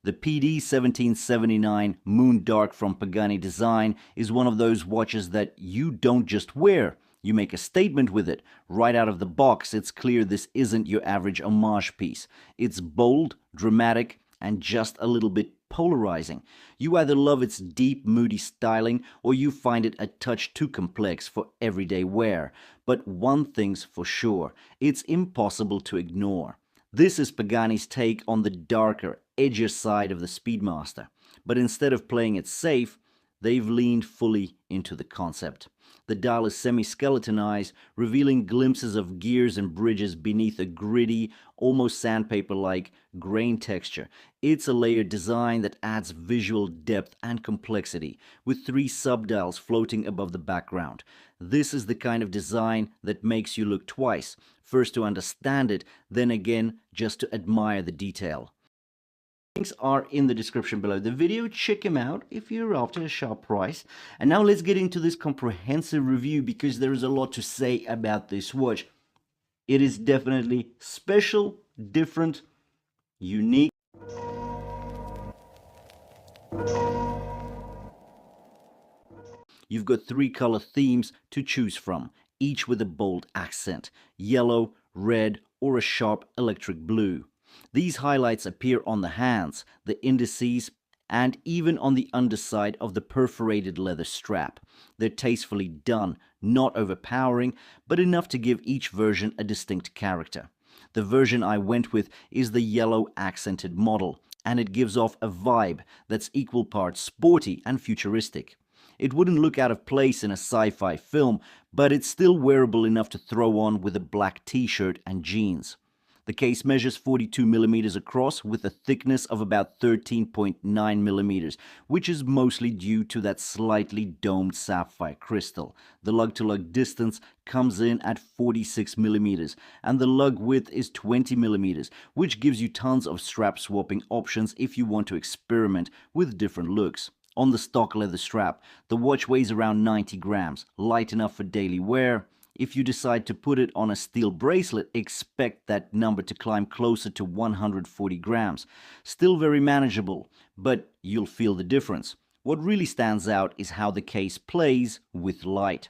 The PD-1779 Moon Dark from Pagani Design is one of those watches that you don't just wear. You make a statement with it. Right out of the box, it's clear this isn't your average homage piece. It's bold, dramatic, and just a little bit polarizing. You either love its deep, moody styling, or you find it a touch too complex for everyday wear. But one thing's for sure, it's impossible to ignore. This is Pagani's take on the darker, edgier side of the Speedmaster. But instead of playing it safe, they've leaned fully into the concept. The dial is semi-skeletonized, revealing glimpses of gears and bridges beneath a gritty, almost sandpaper-like grain texture. It's a layered design that adds visual depth and complexity, with 3 subdials floating above the background. This is the kind of design that makes you look twice, first to understand it, then again just to admire the detail. Links are in the description below the video. Check them out if you're after a sharp price. And now let's get into this comprehensive review because there is a lot to say about this watch. It is definitely special, different, unique. You've got 3 color themes to choose from, each with a bold accent: yellow, red, or a sharp electric blue. These highlights appear on the hands, the indices, and even on the underside of the perforated leather strap. They're tastefully done, not overpowering, but enough to give each version a distinct character. The version I went with is the yellow accented model, and it gives off a vibe that's equal parts sporty and futuristic. It wouldn't look out of place in a sci-fi film, but it's still wearable enough to throw on with a black t-shirt and jeans. The case measures 42 millimeters across with a thickness of about 13.9 millimeters, which is mostly due to that slightly domed sapphire crystal. The lug-to-lug distance comes in at 46 millimeters, and the lug width is 20 millimeters, which gives you tons of strap swapping options if you want to experiment with different looks. On the stock leather strap, the watch weighs around 90 grams, light enough for daily wear. If you decide to put it on a steel bracelet, expect that number to climb closer to 140 grams. Still very manageable, but you'll feel the difference. What really stands out is how the case plays with light.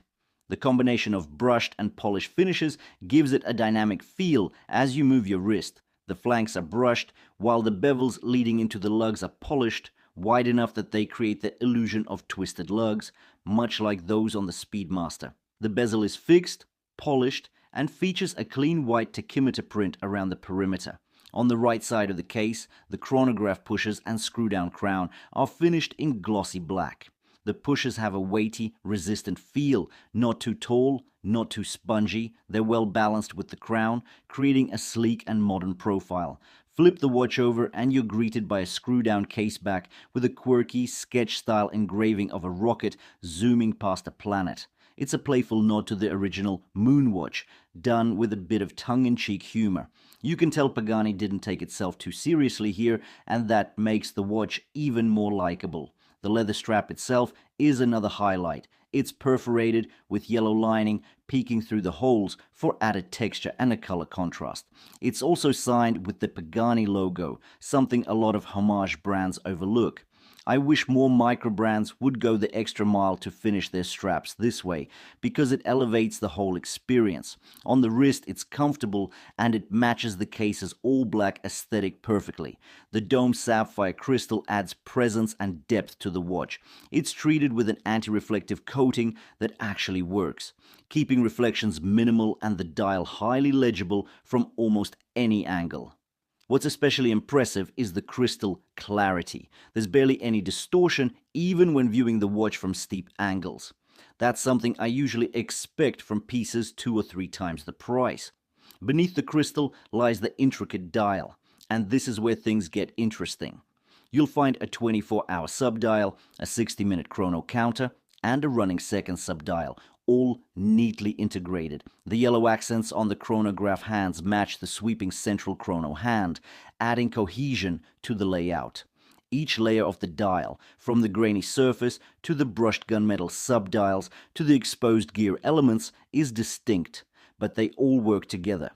The combination of brushed and polished finishes gives it a dynamic feel as you move your wrist. The flanks are brushed, while the bevels leading into the lugs are polished, wide enough that they create the illusion of twisted lugs, much like those on the Speedmaster. The bezel is fixed, polished, and features a clean white tachymeter print around the perimeter. On the right side of the case, the chronograph pushers and screw-down crown are finished in glossy black. The pushers have a weighty, resistant feel, not too tall, not too spongy. They're well balanced with the crown, creating a sleek and modern profile. Flip the watch over and you're greeted by a screw-down case back with a quirky, sketch-style engraving of a rocket zooming past a planet. It's a playful nod to the original Moon watch, done with a bit of tongue-in-cheek humor. You can tell Pagani didn't take itself too seriously here, and that makes the watch even more likable. The leather strap itself is another highlight. It's perforated with yellow lining peeking through the holes for added texture and a color contrast. It's also signed with the Pagani logo, something a lot of homage brands overlook. I wish more micro brands would go the extra mile to finish their straps this way, because it elevates the whole experience. On the wrist, it's comfortable and it matches the case's all-black aesthetic perfectly. The domed sapphire crystal adds presence and depth to the watch. It's treated with an anti-reflective coating that actually works, keeping reflections minimal and the dial highly legible from almost any angle. What's especially impressive is the crystal clarity. There's barely any distortion even when viewing the watch from steep angles. That's something I usually expect from pieces 2 or 3 times the price. Beneath the crystal lies the intricate dial, and this is where things get interesting. You'll find a 24-hour subdial, a 60-minute chrono counter, and a running second subdial, all neatly integrated. The yellow accents on the chronograph hands match the sweeping central chrono hand, adding cohesion to the layout. Each layer of the dial, from the grainy surface to the brushed gunmetal subdials to the exposed gear elements, is distinct, but they all work together.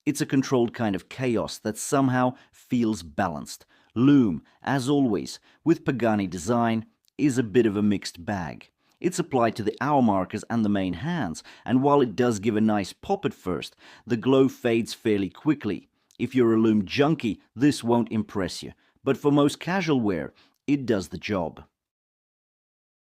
It's a controlled kind of chaos that somehow feels balanced. Lume, as always, with Pagani Design, is a bit of a mixed bag. It's applied to the hour markers and the main hands, and while it does give a nice pop at first, the glow fades fairly quickly. If you're a lume junkie, this won't impress you, but for most casual wear, it does the job.